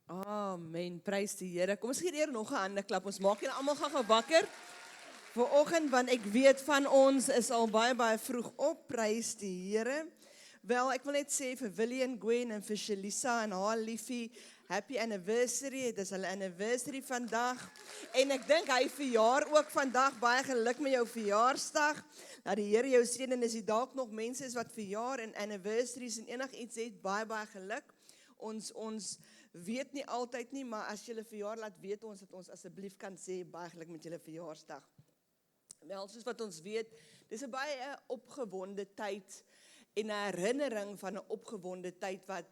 Amen, prys die Here. Kom ons gee die Here nog 'n hande klap. Ons maak julle almal gou wakker vir oggend, want ek weet van ons is al baie vroeg op. Prys die Here. Wel, ek wil net sê vir Willie en Gwen en vir Shalisa en haar liefie, happy anniversary. Dit is hulle anniversary vandag. En ek dink hy verjaar ook vandag. Baie geluk met jou verjaarsdag. Dat die Here jou seën en as jy dalk nog mense is wat verjaar en anniversaries en enigiets het, baie geluk. Ons weet nie altyd nie, maar as julle verjaar laat weet ons dat ons asseblief kan sê baie geluk met julle verjaarsdag. Wel, soos wat ons weet, dis 'n baie opgewonde tyd en 'n herinnering van 'n opgewonde tyd wat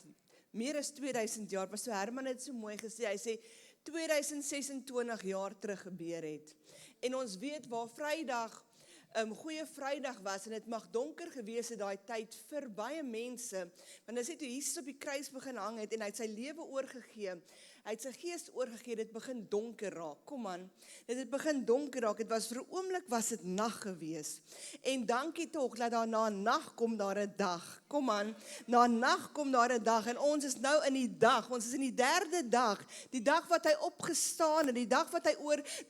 meer as 2000 jaar, maar so Herman het so mooi gesê, hy sê 2026 jaar terug gebeur het. En ons weet waar Vrydag Goeie Vrydag was, en dit mag donker gewees het daai tyd vir baie mense, want as hy toe Jesus op die kruis begin hang het, en hy het sy lewe oorgegee, hy het sy gees oorgegee, dit begin donker raak, kom aan, dit het begin donker raak, het was vir 'n oomblik was dit nag gewees, en dankie tog, dat daar na nag kom daar 'n dag, kom aan, na nag kom daar 'n dag, en ons is nou in die dag, ons is in die 3de dag, die dag wat hy opgestaan het, die dag wat hy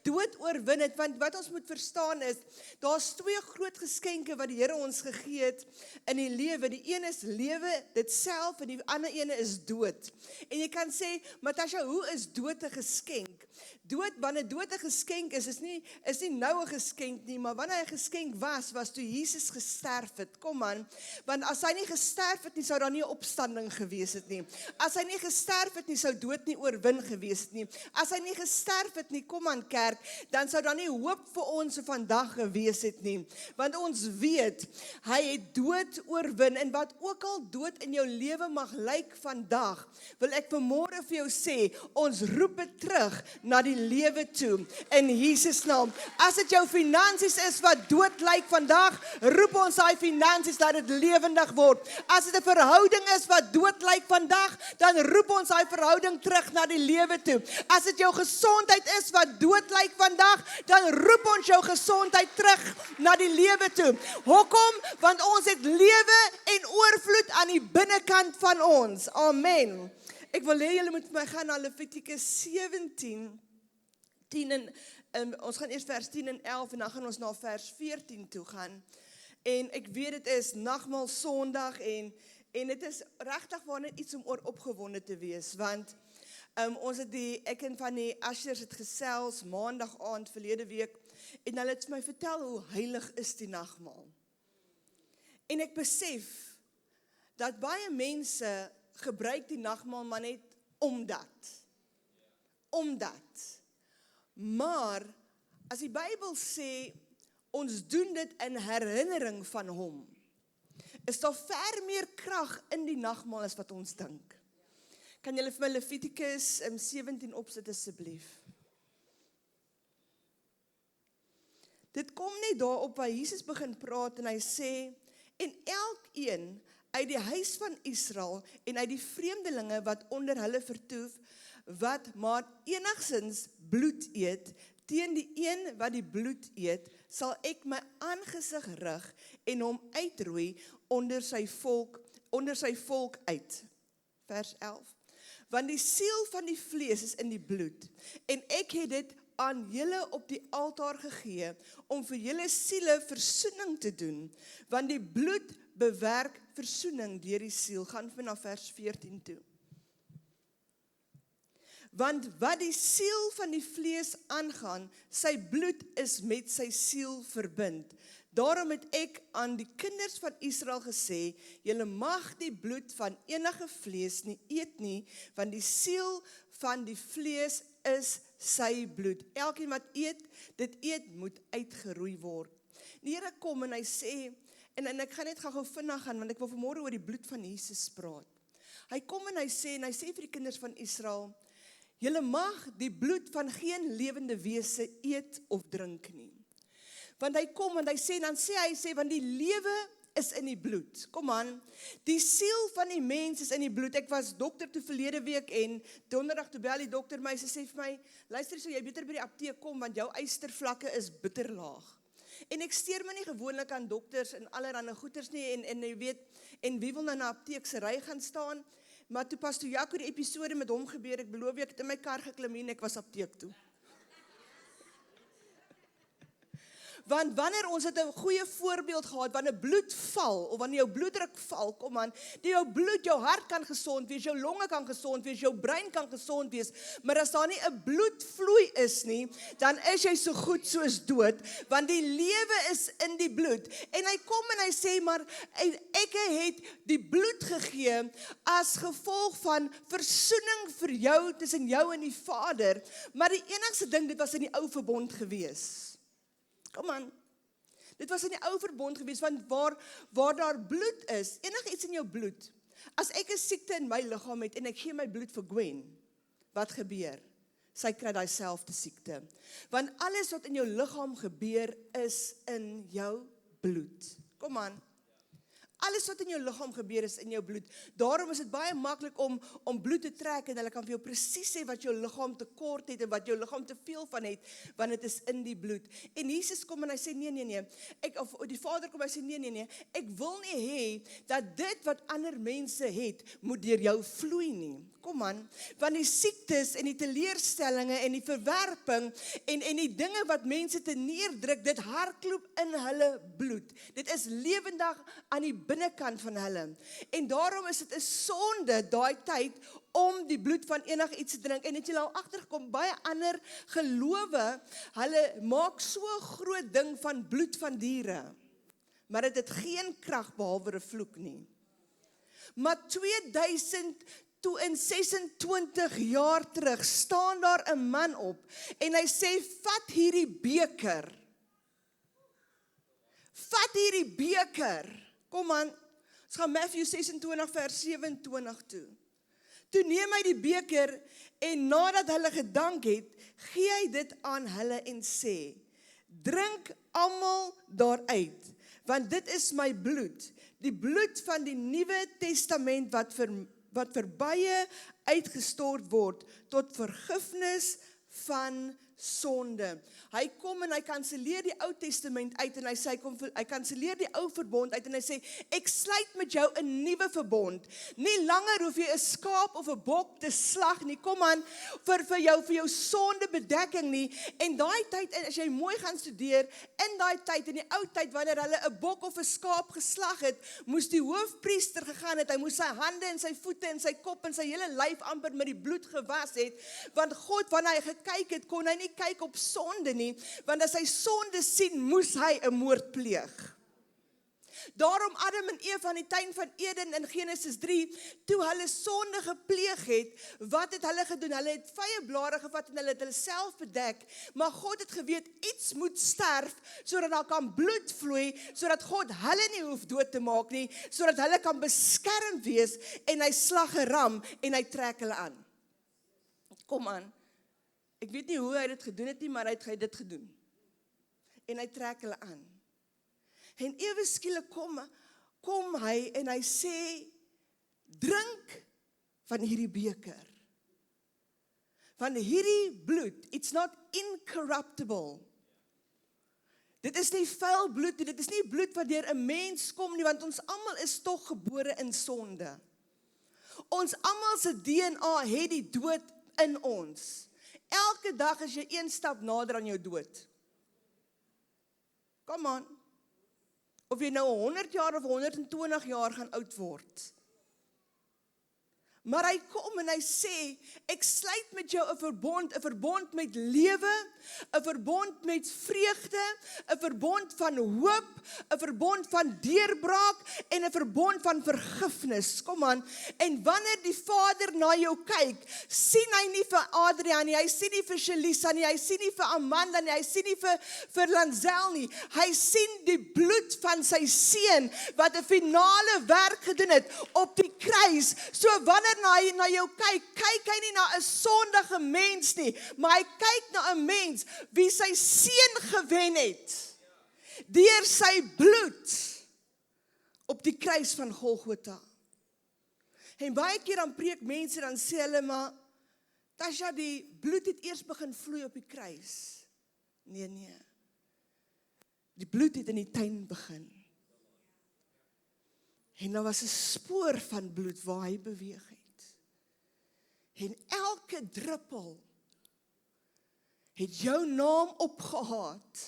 dood oorwin het, want wat ons moet verstaan is, daar's 2 groot geskenke wat die Here ons gegee het in die lewe. Die een is lewe dit self en die ander ene is dood. En jy kan sê, Natasha, hoe is dood 'n geskenk? Wanneer dood 'n geskenk is nie nou 'n geskenk nie, maar wanneer hy 'n geskenk was toe Jesus gesterf het. Kom aan, want as hy nie gesterf het nie, sou daar nie 'n opstanding gewees het nie. As hy nie gesterf het nie, sou dood nie oorwin gewees het nie. As hy nie gesterf het nie, kom aan kerk, dan sou daar nie hoop vir ons vandag gewees het nie. Want ons weet, hy het dood oorwin, en wat ook al dood in jou lewe mag lyk vandag, wil ek vanmôre vir jou sê, ons roep dit terug na die lewe toe, in Jesus naam. As dit jou finansies is wat dood lyk vandag, roep ons daai finansies dat dit lewendig word. As dit 'n verhouding is wat dood lyk vandag, dan roep ons daai verhouding terug na die lewe toe. As dit jou gesondheid is wat dood lyk vandag, dan roep ons jou gesondheid terug na die lewe toe. Hoekom? Want ons het lewe en oorvloed aan die binnekant van ons. Amen. Ek wil hê julle moet vir my gaan na Levitikus 17, 10 en ons gaan eers vers 10 en 11 en dan gaan ons na vers 14 toe gaan. En ek weet dit is nagmaal Sondag en dit is regtig waar net iets om oor opgewonde te wees, want ons het ek en van die ushers het gesels maandag aand verlede week en hulle het vir my vertel hoe heilig is die nagmaal. En ek besef dat baie mense gebruik die nagmaal maar net omdat. Maar as die Bybel sê ons doen dit in herinnering van hom, is daar ver meer krag in die nagmaal as wat ons dink. Kan julle vir my Levitikus 17 opsit asseblief? Dit kom net daarop waar Jesus begin praat en hy sê, en elkeen uit die huis van Israel en uit die vreemdelinge wat onder hulle vertoef, wat maar enigsins bloed eet, teen die een wat die bloed eet, sal ek my aangesig rig en hom uitroei onder sy volk uit. Vers 11. Want die siel van die vlees is in die bloed, en ek het dit aan julle op die altaar gegee, om vir julle siele versoening te doen, want die bloed bewerk versoening deur die siel. Gaan vanaf vers 14 toe. Want wat die siel van die vlees aangaan, sy bloed is met sy siel verbind. Daarom het ek aan die kinders van Israel gesê, julle mag die bloed van enige vlees nie eet nie, want die siel van die vlees is sy bloed. Elkeen wat dit eet, moet uitgeroei word. Die Here kom en hy sê, en ek gaan net gou vinnig gaan, want ek wil vanmôre oor die bloed van Jesus praat. Hy kom en hy sê vir die kinders van Israel, julle mag die bloed van geen lewende wese eet of drink nie. Want hy kom en hy sê, want die lewe is in die bloed. Kom aan, die siel van die mens is in die bloed. Ek was dokter toe verlede week en donderdag toe bel die dokter my, sy sê vir my, luister, so jy beter by die apteek kom, want jou ystervlakke is bitter laag. En ek steur my nie gewoonlik aan dokters en allerhande goeters nie, en jy weet, en wie wil nou na apteek se ry gaan staan, Maar toe Pastor Jaco die episode met hom gebeur, ek beloof jy, ek het in my kar geklim en ek was apteek toe. Want wanneer ons het 'n goeie voorbeeld gehad, wanneer bloed val, of wanneer jou bloeddruk val, kom aan, jou bloed, jou hart kan gesond wees, jou longe kan gesond wees, jou brein kan gesond wees, maar as daar nie 'n bloedvloei is nie, dan is jy so goed soos dood, want die lewe is in die bloed. En hy kom en hy sê, maar ek het die bloed gegee as gevolg van versoening vir jou, tussen jou en die Vader, maar die enigste ding, dit was in die ou verbond gewees. Kom aan, dit was in die ou verbond gewees, want waar daar bloed is, enigiets in jou bloed, as ek 'n siekte in my liggaam het, en ek gee my bloed vir Gwen, wat gebeur? Sy kry daai selfde siekte, want alles wat in jou liggaam gebeur, is in jou bloed, kom aan, alles wat in jou liggaam gebeur is in jou bloed, daarom is dit baie maklik om bloed te trek, en hulle kan vir jou presies sê wat jou liggaam tekort het, en wat jou liggaam te veel van het, want dit is in die bloed. En Jesus kom en hy sê, nee, of die Vader kom en hy sê, nee, ek wil nie hê, dat dit wat ander mense het, moet deur jou vloei nie. Kom aan, want die siektes en die teleurstellinge en die verwerping en die dinge wat mense te neerdruk, dit hardloop in hulle bloed. Dit is lewendig aan die binnekant van hulle. En daarom is dit 'n sonde daai tyd om die bloed van enig iets te drink. En het jy al agtergekom, baie ander gelowe, hulle maak so groot ding van bloed van diere, maar dit het geen krag behalwe 'n vloek nie. Maar 2026 jaar terug, staan daar 'n man op, en hy sê, vat hierdie beker, kom aan, ons gaan Matthew 26 vers 27 toe. Toe neem hy die beker, en nadat hulle gedank het, gee hy dit aan hulle en sê, drink almal daaruit, want dit is my bloed, die bloed van die Nuwe Testament wat vir baie uitgestort word, tot vergifnis van sonde. Hy kom en hy kanseleer die Ou Testament uit, en hy sê, hy kanseleer die ou verbond uit, en hy sê, ek sluit met jou 'n nuwe verbond. Nie langer hoef jy 'n skaap of 'n bok te slag nie, kom aan, vir jou sonde bedekking nie, en daai tyd, en as jy mooi gaan studeer, in daai tyd, in die ou tyd, wanneer hulle 'n bok of 'n skaap geslag het, moes die hoofpriester gegaan het, hy moes sy hande en sy voete en sy kop en sy hele lyf amper met die bloed gewas het, want God, wanneer hy gekyk het, kon hy nie kyk op sonde nie, want as hy sonde sien, moes hy 'n moord pleeg. Daarom Adam en Eva in die tuin van Eden in Genesis 3, toe hulle sonde gepleeg het, wat het hulle gedoen? Hulle het vyeblare gevat en hulle het hulle self bedek, maar God het geweet, iets moet sterf, sodat daar kan bloed vloei, sodat God hulle nie hoef dood te maak nie, sodat hulle kan beskerm wees, en hy slag 'n ram, en hy trek hulle aan. Kom aan. Ek weet nie hoe hy dit gedoen het nie, maar hy het dit gedoen. En hy trek hulle aan. En ewe skielik kom hy en hy sê, drink van hierdie beker. Van hierdie bloed, it's not incorruptible. Dit is nie vuil bloed nie, dit is nie bloed wat deur 'n mens kom nie, want ons almal is tog gebore in sonde. Ons almal se DNA het die dood in ons. Elke dag is jy een stap nader aan jou dood. Come on. Of jy nou 100 jaar of 120 jaar gaan oud word. Maar hy kom en hy sê, ek sluit met jou 'n verbond met lewe, 'n verbond met vreugde, 'n verbond van hoop, 'n verbond van deurbraak en 'n verbond van vergifnis. Kom aan, en wanneer die Vader na jou kyk, sien hy nie vir Adrian nie, hy sien nie vir Shelisa nie, hy sien nie vir Amanda nie, hy sien nie vir Lanzel nie, hy sien die bloed van sy seun, wat 'n finale werk gedoen het op die kruis, so wanneer hy na jou kyk hy nie na 'n sondige mens nie, maar hy kyk na 'n mens wie sy seun gewen het, deur sy bloed op die kruis van Golgotha. En baie keer dan preek mense, dan sê hulle, maar Tasha, die bloed het eers begin vloei op die kruis. Nee. Die bloed het in die tuin begin. En daar was 'n spoor van bloed waar hy beweeg het. En elke druppel het jou naam opgehaat.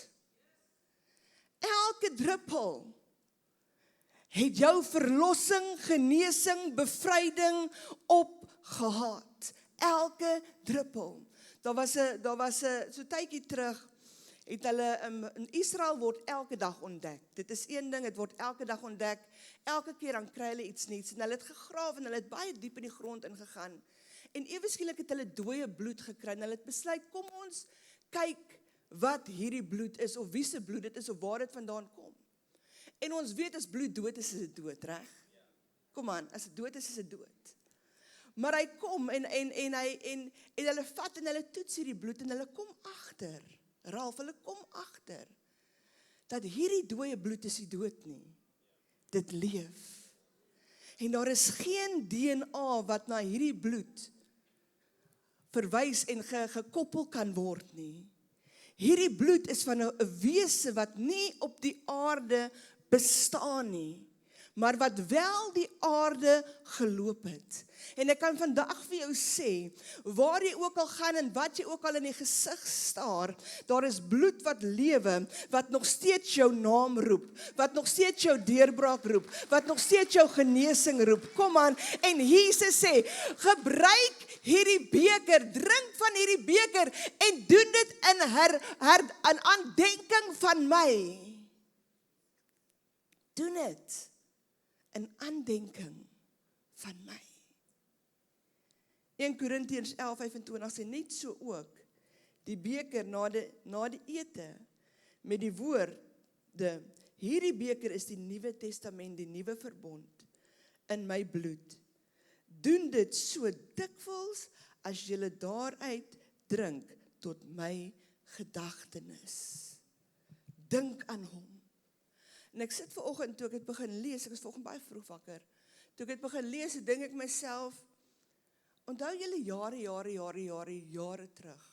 Elke druppel het jou verlossing, genesing, bevryding opgehaat. Elke druppel. Daar was 'n so tydjie terug, het hulle in Israel word elke dag ontdek. Dit is een ding, dit word elke dag ontdek. Elke keer dan kry hulle iets nuuts en hulle het gegrawe en hulle het baie diep in die grond ingegaan. En ewe skielik het hulle dooie bloed gekry en hulle het besluit, kom ons kyk wat hierdie bloed is of wie se bloed dit is of waar dit vandaan kom. En ons weet as bloed dood is dit dood, reg? Kom aan, as dit dood is dit dood. Maar hy kom en hulle vat en hulle toets hierdie bloed en hulle kom agter. Ralf, hulle kom agter dat hierdie dooie bloed is nie dood nie. Dit leef. En daar is geen DNA wat na hierdie bloed verwys en gekoppel kan word nie. Hierdie bloed is van 'n wese wat nie op die aarde bestaan nie, maar wat wel die aarde geloop het. En ek kan vandag vir jou sê, waar jy ook al gaan en wat jy ook al in die gesig staar, daar is bloed wat lewe, wat nog steeds jou naam roep, wat nog steeds jou deurbraak roep, wat nog steeds jou genesing roep. Kom aan, en Jesus sê, gebruik hierdie beker, drink van hierdie beker en doen dit in aandenking van my. Doen dit in aandenking van my. 1 Korintiërs 11:25 sê net so ook, die beker na die ete, met die woorde, hierdie beker is die Nuwe Testament, die nuwe verbond, in my bloed. Doen dit so dikwels, as julle daaruit drink, tot my gedagtenis. Dink aan hom. En ek sit vanoggend, toe ek het begin lees, ek is vanoggend baie vroeg wakker, toe ek het begin lees, dink ek myself, onthou julle jare terug,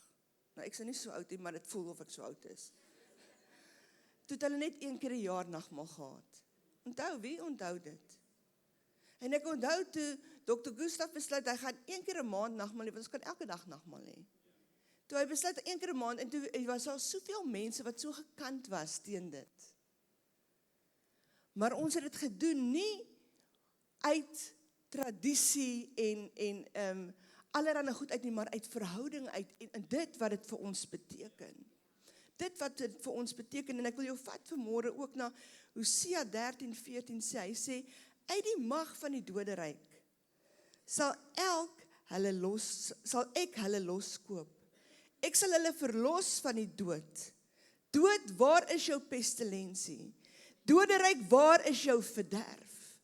nou ek is nie so oud nie, maar dit voel of ek so oud is, toe het hulle net 1 keer 'n jaar nagmaal gehad, onthou, wie onthou dit? En ek onthou toe Dr. Gustaf besluit, hy gaan 1 keer 'n maand nagmaal hê, want ons kan elke dag nagmaal hê. Toe hy besluit 1 keer 'n maand, en toe was daar soveel mense wat so gekant was teen dit. Maar ons het dit gedoen nie uit tradisie en allerhande goed uit nie, maar uit verhouding uit en dit wat dit vir ons beteken. Dit wat dit vir ons beteken, en ek wil jou vat vanmôre ook na Hosea 13:14 sê, hy sê, uit die mag van die doderyk sal ek hulle loskoop. Ek sal hulle verlos van die dood. Dood, waar is jou pestilensie? Doderyk, waar is jou verderf?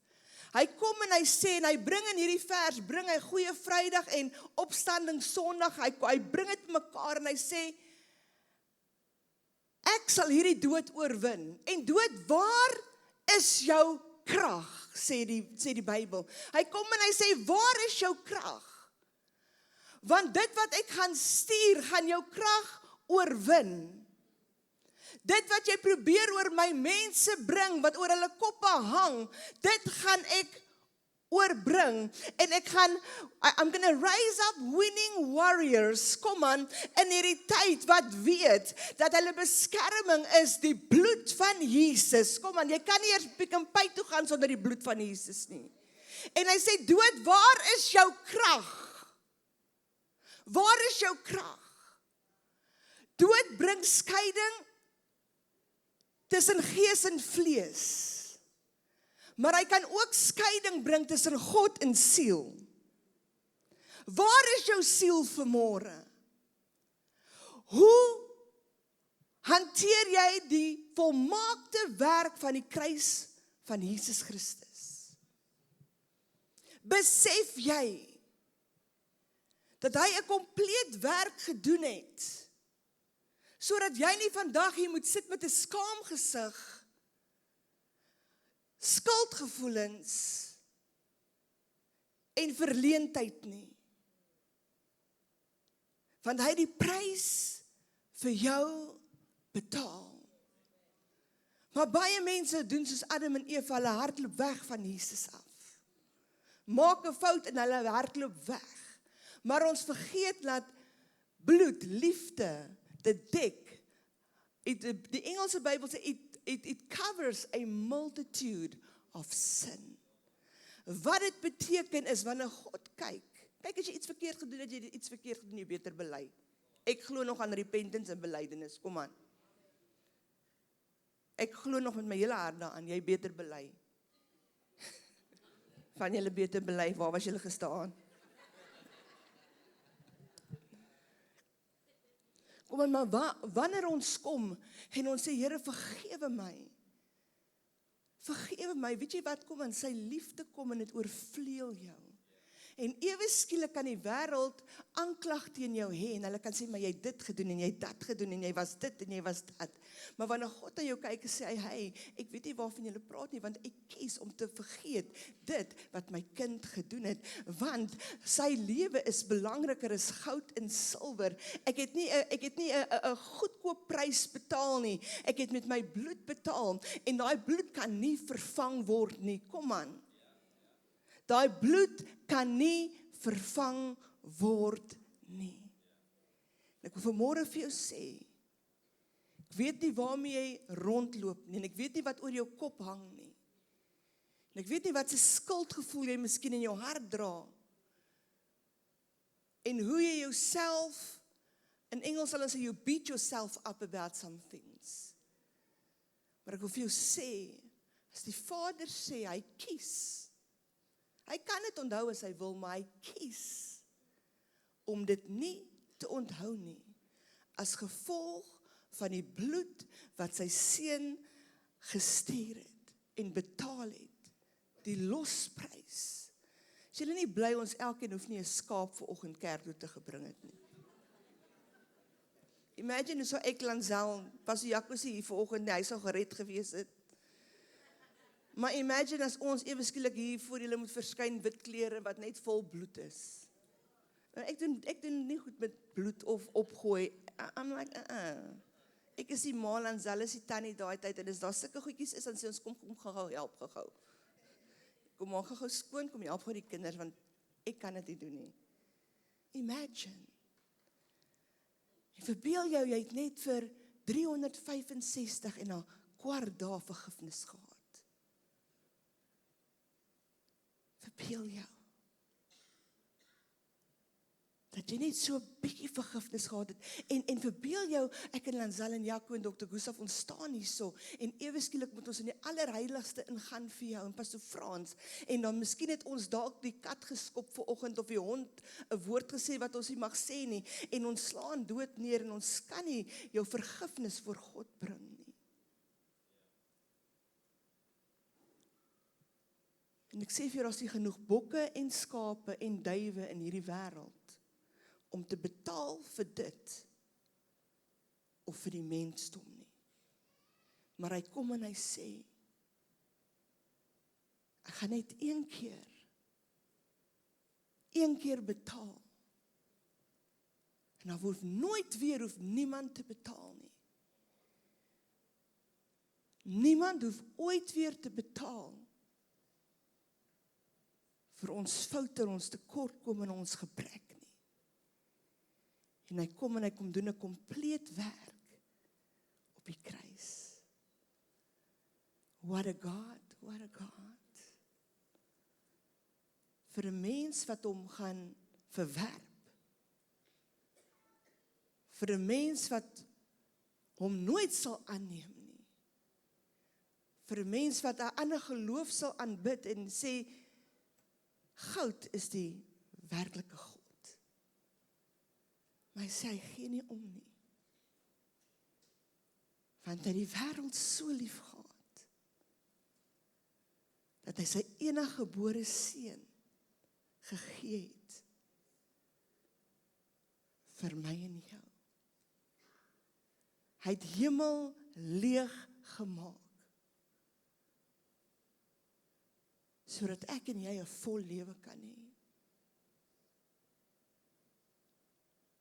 Hy kom en hy sê, en hy bring in hierdie vers, bring hy Goeie Vrydag en Opstanding Sondag, hy bring dit mekaar en hy sê, ek sal hierdie dood oorwin. En dood, waar is jou krag, sê die Bybel. Hy kom en hy sê, waar is jou krag? Want dit wat ek gaan stuur, gaan jou krag oorwin. Dit wat jy probeer oor my mense bring, wat oor hulle koppe hang, dit gaan ek oorbring, en I'm gonna raise up winning warriors, kom aan, in hierdie tyd wat weet, dat hulle beskerming is die bloed van Jesus. Kom aan, jy kan nie eers Pick n Pay toe gaan sonder die bloed van Jesus nie. En hy sê, dood, waar is jou krag? Waar is jou krag? Dood bring skeiding tussen gees en vlees. Maar hy kan ook skeiding bring tussen God en siel. Waar is jou siel vanmôre? Hoe hanteer jy die volmaakte werk van die kruis van Jesus Christus? Besef jy dat hy 'n kompleet werk gedoen het, sodat jy nie vandag hier moet sit met 'n skaam gesig, skuldgevoelens en verleentheid nie. Want hy het die prys vir jou betaal. Maar baie mense doen soos Adam en Eva, hulle hardloop weg van Jesus af. Maak 'n fout en hulle hardloop weg. Maar ons vergeet dat bloed, liefde, dit dek. Die Engelse Bybel sê, it covers a multitude of sin. Wat dit beteken is, wanneer God kyk as jy iets verkeerd gedoen het, jy iets verkeerd gedoen, jy beter bely. Ek glo nog aan repentance en belydenis, kom aan. Ek glo nog met my hele hart daaraan, jy beter bely. Van julle beter bely, waar was julle gestaan? Kom aan, maar wanneer ons kom, en ons sê, Here, vergewe my, weet jy wat, kom aan, sy liefde kom en het oorvleuel jou. En ewe skielik kan die wêreld aanklag teen jou hê en hulle kan sê, maar jy het dit gedoen en jy het dat gedoen en jy was dit en jy was dat. Maar wanneer God na jou kyk en sê, hey, ek weet nie waarvan julle praat nie, want ek kies om te vergeet dit wat my kind gedoen het, want sy lewe is belangriker as goud en silwer. Ek het nie 'n goedkoop prys betaal nie. Ek het met my bloed betaal en daai bloed kan nie vervang word nie. Kom aan. Daai bloed kan nie vervang word nie. Ek wil vanmôre vir jou sê, ek weet nie waarmee jy rondloop nie, en ek weet nie wat oor jou kop hang nie. En ek weet nie wat se skuldgevoel jy miskien in jou hart dra. En hoe jy jouself, in Engels sal ons sê, you beat yourself up about some things. Maar ek wil vir jou sê, as die Vader sê, hy kies, hy kan dit onthou as hy wil, maar hy kies om dit nie te onthou nie, as gevolg van die bloed wat sy seun gestuur het en betaal het, die losprys. Is julle nie bly ons elkeen hoef nie 'n skaap vir oggend kerk toe te gebring het nie? Imagine so ek Lansel, Pastor Jacques hier vanoggend, hy sou gered gewees het. Maar imagine as ons ewe skielik hier voor julle moet verskyn, wit klere wat net vol bloed is. Ek doen nie goed met bloed of opgooi. I'm like, Ek is die ma Lansel, is die tannie daai tyd, en as daar sulke goedjies is, dan sê ons, kom gou, help gou. Kom maak gou skoon, kom help gou die kinders, want ek kan dit nie doen nie. Imagine. En verbeel jou, jy het net vir 365 en 'n kwart dae vergifnis gehad. Verbeel jou, dat jy net so 'n bietjie vergifnis gehad het, en verbeel jou, ek en Lansel en Jaco en Dr. Gustaf, ons staan hier so, en ewe skielik moet ons in die allerheiligste ingaan vir jou, en Pastor Frans, en dan miskien het ons dalk die kat geskop vanoggend, of die hond 'n woord gesê wat ons nie mag sê nie, en ons slaan dood neer, en ons kan nie jou vergifnis voor God bring nie. En ek sê vir jou, daar is nie genoeg bokke en skape en duwe in hierdie wêreld om te betaal vir dit of vir die mensdom nie. Maar hy kom en hy sê, ek gaan net een keer betaal. En dan hoef niemand te betaal nie. Niemand hoef ooit weer te betaal vir ons foute, ons tekortkom en ons gebrek nie. En hy kom doen 'n kompleet werk op die kruis. What a God, what a God. Vir 'n mens wat hom gaan verwerp. Vir 'n mens wat hom nooit sal aanneem nie. Vir 'n mens wat 'n ander geloof sal aanbid en sê, goud is die werklike God. Maar hy sê, hy gee nie om nie. Want hy die wêreld so lief gehad, dat hy sy enige gebore seun gegee het, vir my en jou. Hy het hemel leeg gemaak, sodat ek en jy 'n vol lewe kan hê.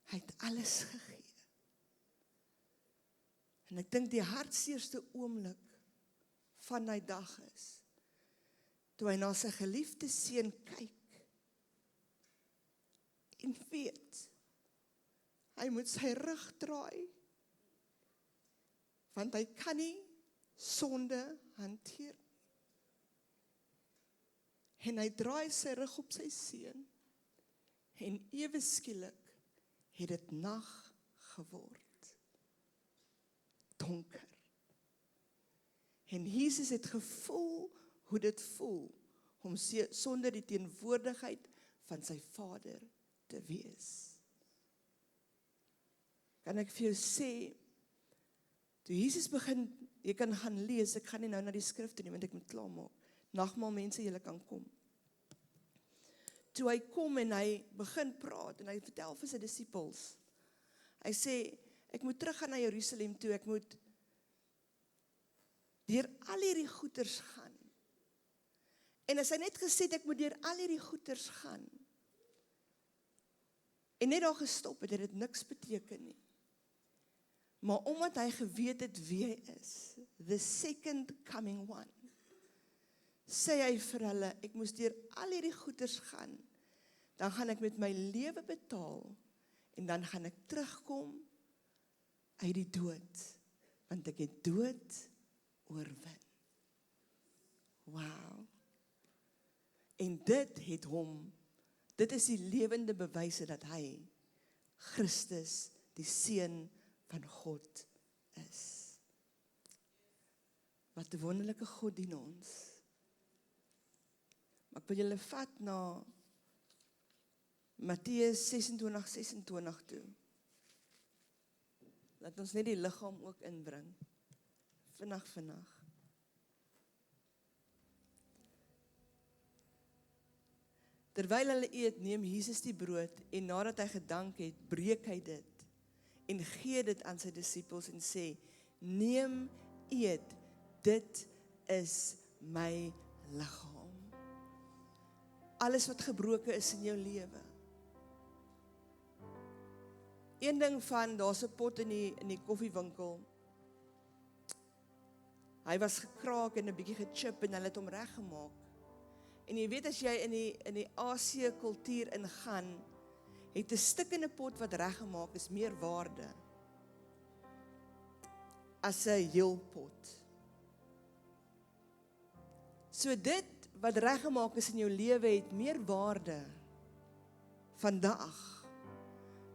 Hy het alles gegee. En ek dink die hartseerste oomblik van daai dag is, toe hy na sy geliefde seun kyk, en weet, hy moet sy rug draai, want hy kan nie sonde hanteer. En hy draai sy rug op sy seun, en ewe skielik het dit nag geword. Donker. En Jesus het gevoel hoe dit voel, om sonder die teenwoordigheid van sy Vader te wees. Kan ek vir jou sê, toe Jesus begin, jy kan gaan lees, ek gaan nie nou na die skrif toe nie, want ek moet klaarmaak, nagmaal mense, julle kan kom. Toe hy kom en hy begin praat, en hy vertel vir sy disippels, hy sê, ek moet teruggaan na Jerusalem toe, ek moet deur al hierdie goeters gaan. En as hy net gesê het, ek moet deur al hierdie goeters gaan, en net daar gestop het, het dit niks beteken nie. Maar omdat hy geweet het wie hy is, the second coming one, sê hy vir hulle, ek moes deur al hierdie goeders gaan, dan gaan ek met my lewe betaal, en dan gaan ek terugkom uit die dood, want ek het dood oorwin. Wow. En dit het hom, dit is die lewende bewyse dat hy, Christus, die Seun van God is. Wat 'n wonderlike God dien ons. Maar ek wil julle vat na Matteus 26:26 toe. Laat ons net die liggaam ook inbring. Vinnig. Terwyl hulle eet, neem Jesus die brood en nadat hy gedank het, breek hy dit en gee dit aan sy disippels en sê, neem, eet, dit is my liggaam. Alles wat gebroken is in jou lewe. Een ding van, daar's 'n pot in die koffiewinkel, hy was gekraak en 'n bietjie gechip en hulle het hom reggemaak. En jy weet, as jy in die Asië kultuur ingaan, het 'n stuk in 'n pot wat reggemaak is meer waarde as 'n heel pot. So dit wat reggemaak is in jou lewe het meer waarde vandag,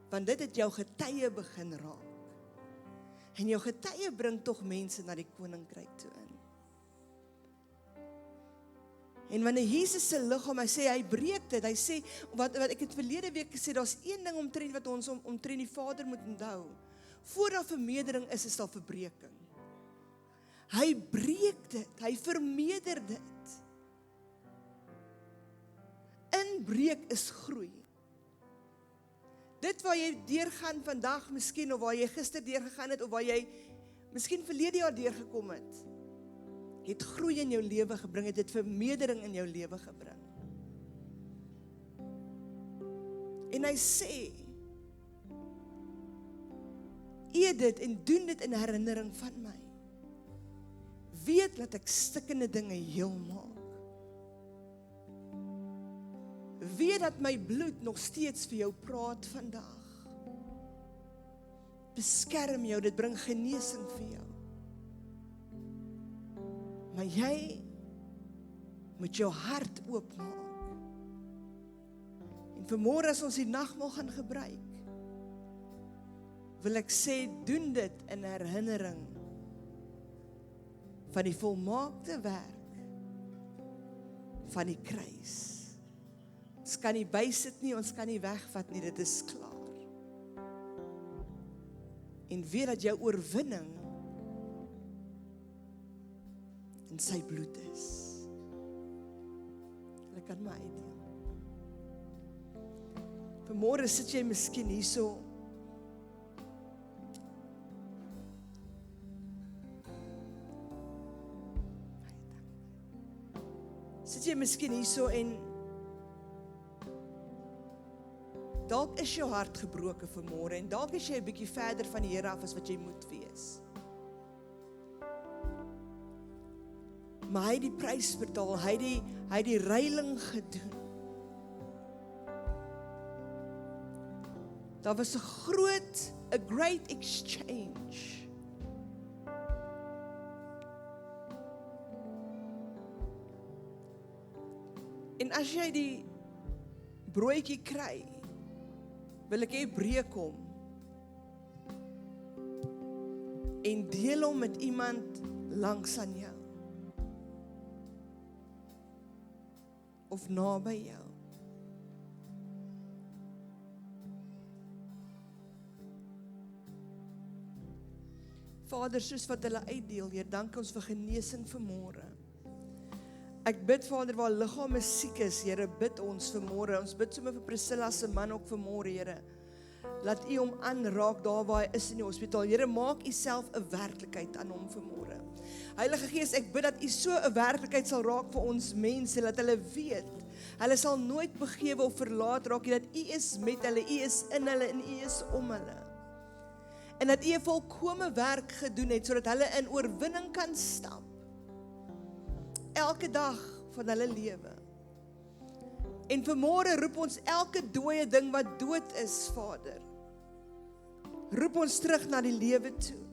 want dit het jou getuie begin raak. En jou getuie bring tog mense na die koninkryk toe in. En wanneer Jesus se liggaam, hy sê, hy breek dit, hy sê, wat ek het verlede week gesê, daar's een ding omtrent wat ons omtrent die Vader moet onthou. Voor daar vermeerdering is daar verbreking. Hy breek dit, hy vermeerder dit. Inbreek is groei. Dit waar jy deurgaan vandag miskien, of waar jy gister deurgegaan het, of waar jy miskien verlede jaar deurgekom het groei in jou lewe gebring, het vermeerdering in jou lewe gebring. En hy sê, eet dit en doen dit in herinnering van my. Weet dat ek stikkende dinge heel maak. Weet dat my bloed nog steeds vir jou praat vandag. Beskerm jou, dit bring genesing vir jou. Maar jy moet jou hart oopmaak. En vanmôre as ons die nagmaal gaan gebruik, wil ek sê, doen dit in herinnering van die volmaakte werk van die kruis. Ons kan nie bysit nie, ons kan nie wegvat nie, dit is klaar. En weet dat jou oorwinning in sy bloed is. Hulle kan my uitdeel. Vanmôre sit jy miskien hierso, en dalk is jou hart gebroken vanmôre en dalk is jy 'n bietjie verder van die Here af as wat jy moet wees. Maar hy het die prys betaal, hy het die reiling gedoen. Daar was 'n great exchange. En as jy die broodjie kry, wil ek hê breek hom en deel hom met iemand langs aan jou of naby jou. Vader, soos wat hulle uitdeel, Heer, dank ons vir genesing vanmôre. Ek bid, Vader, waar liggame siek is, Here, bid ons vanmôre. Ons bid sommer vir Priscilla se man ook vanmôre, Here. Laat U hom aanraak daar waar hy is in die hospitaal. Here, maak U self 'n werklikheid aan hom vanmôre. Heilige Gees, ek bid dat U so 'n werklikheid sal raak vir ons mense, dat hulle weet, hulle sal nooit begewe of verlaat raak, dat U is met hulle, U is in hulle en U is om hulle. En dat U 'n volkome werk gedoen het, sodat hulle in oorwinning kan stap. Elke dag van hulle lewe. En vanmôre roep ons elke dooie ding wat dood is, Vader. Roep ons terug na die lewe toe.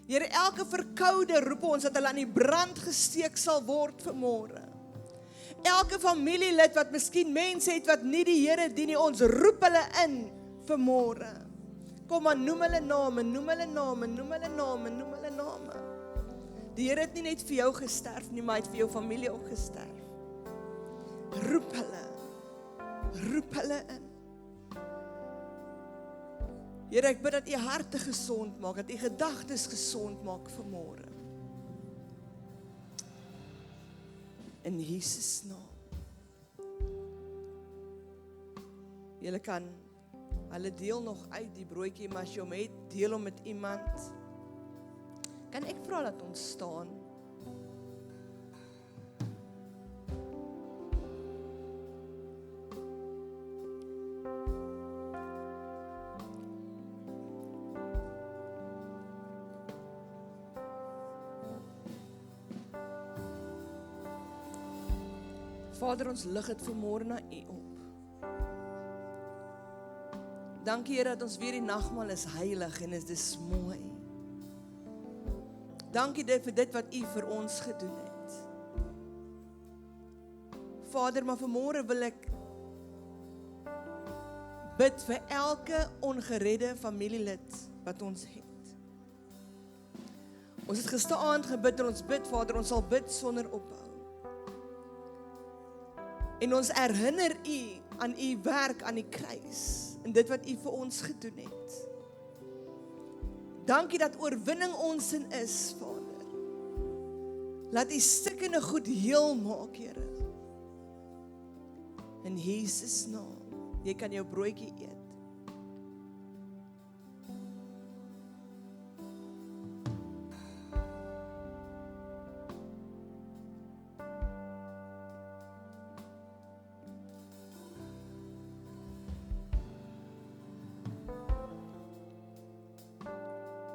Here, elke verkoude roep ons dat hulle aan die brand gesteek sal word vanmôre. Elke familielid wat miskien mense het wat nie die Here dien nie, ons roep hulle in vanmôre. Kom aan, noem hulle name, noem hulle name, noem hulle name, noem hulle name. Die Here het nie net vir jou gesterf nie, maar hy het vir jou familie ook gesterf. Roep hulle in. Here, ek bid dat U harte gesond maak, dat U gedagtes gesond maak vanmôre. In Jesus naam. Julle kan, hulle deel nog uit die broodjie, maar as jy hom het, deel hom met iemand. Kan ek vra dat ons staan? Vader, ons lig dit vanmôre na U op. Dankie Here dat ons weer die nagmaal is heilig en dis mooi. Dankie vir dit wat U vir ons gedoen het. Vader, maar vanmôre wil ek bid vir elke ongeredde familielid wat ons het. Ons het gisteraand gebid en ons bid, Vader, ons sal bid sonder ophou. En ons herinner U aan U werk aan die kruis en dit wat U vir ons gedoen het. Dankie dat oorwinning ons in is, Vader. Laat U stikkende goed heel maak, Here. In Jesus naam. Jy kan jou broodjie eet.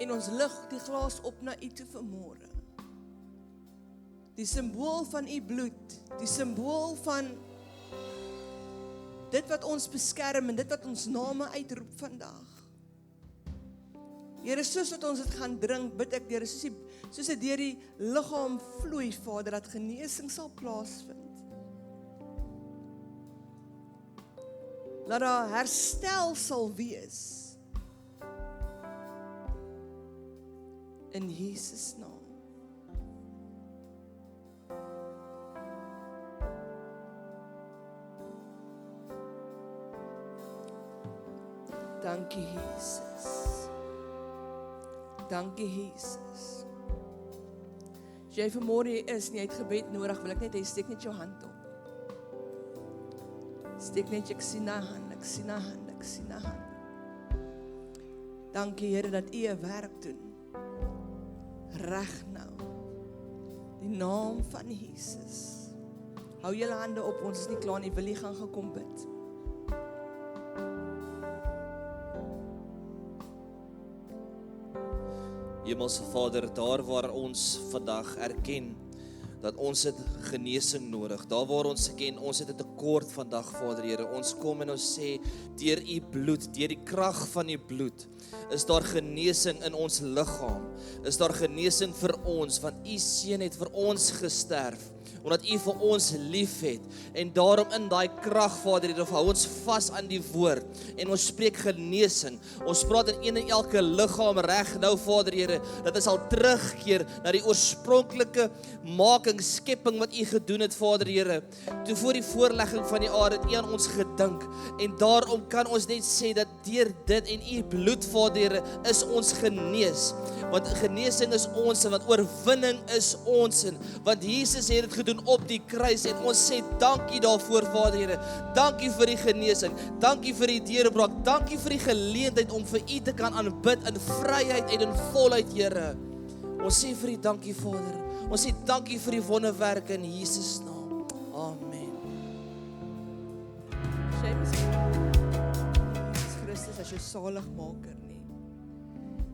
En ons lig die glas op na U toe vanmôre. Die simbool van U bloed, die simbool van dit wat ons beskerm en dit wat ons name uitroep vandag. Here, soos wat ons dit gaan drink, bid ek, Here, soos dit deur die liggaam vloei, Vader, dat genesing sal plaasvind. Laat daar herstel sal wees. In Jesus naam. Dankie Jesus. Dankie Jesus. As jy vanmôre hier is en jy het gebed nodig, wil ek net hê steek net jou hand op. Steek net, ek sien na hand, ek sien na hand, ek sien na hand. Dankie Here dat U 'n werk doen. Reg nou. Die naam van Jesus. Hou julle hande op, ons is nie klaar nie, wil jy gaan gekom bid. Hemelse Vader, daar waar ons vandag erken dat ons het genesing nodig. Daar waar ons ken, ons het 'n tekort vandag, Vader Here. Ons kom en ons sê, deur U bloed, deur die krag van U bloed, is daar genesing in ons liggaam. Is daar genesing vir ons, want U seun het vir ons gesterf, omdat U vir ons lief het. En daarom in daai krag, Vader Here, hou ons vas aan die woord en ons spreek genesing. Ons praat in een en elke liggaam reg nou, Vader Here, dat ons sal terugkeer na die oorspronklike making, skepping wat U gedoen het, Vader Here. Toe voor die voorlegging van die aarde het U aan ons gedink, en daarom kan ons net sê dat deur dit en U bloed, Vader Here, is ons genees. Want genesing is ons, want oorwinning is ons, want Jesus het dit gedoen op die kruis, en ons sê dankie daarvoor, Vader Here. Dankie vir die genesing, dankie vir die deurbraak, dankie vir die geleentheid om vir U te kan aanbid in vryheid en in volheid, Here. Ons sê vir U dankie, Vader. Ons sê dankie vir die wonderwerke in Jesus naam. Amen. Jy miskien Jesus Christus as jou saligmaker nie.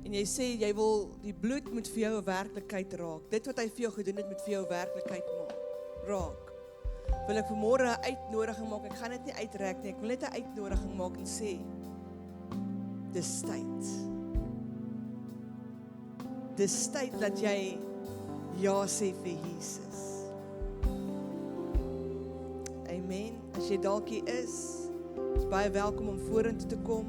En jy sê jy wil die bloed moet vir jou 'n werklikheid raak. Dit wat hy vir jou gedoen het moet vir jou 'n werklikheid raak. Wil ek vanmôre 'n uitnodiging maak. Ek gaan dit nie uitrek nie. Ek wil net 'n uitnodiging maak en sê dis tyd. Dis tyd dat jy ja sê vir Jesus. Amen. As jy dalk hier is baie welkom om vorentoe te kom.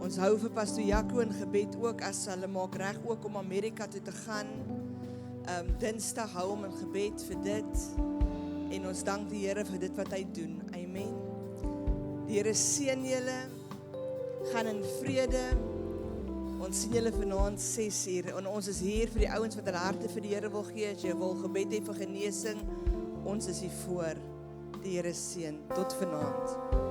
Ons hou vir Pastor Jaco in gebed ook, as hulle maak reg ook om Amerika toe te gaan. Dinsdag hou hom in gebed vir dit. En ons dank die Here vir dit wat hy doen. Amen. Die Here seën julle. Gaan in vrede. Ons sien julle vanaand 6:00 en ons is hier vir die ouens wat hulle harte vir die Here wil gee. As jy wil gebed hê vir genesing, ons is hier voor. Die Here seën. Tot vanaand.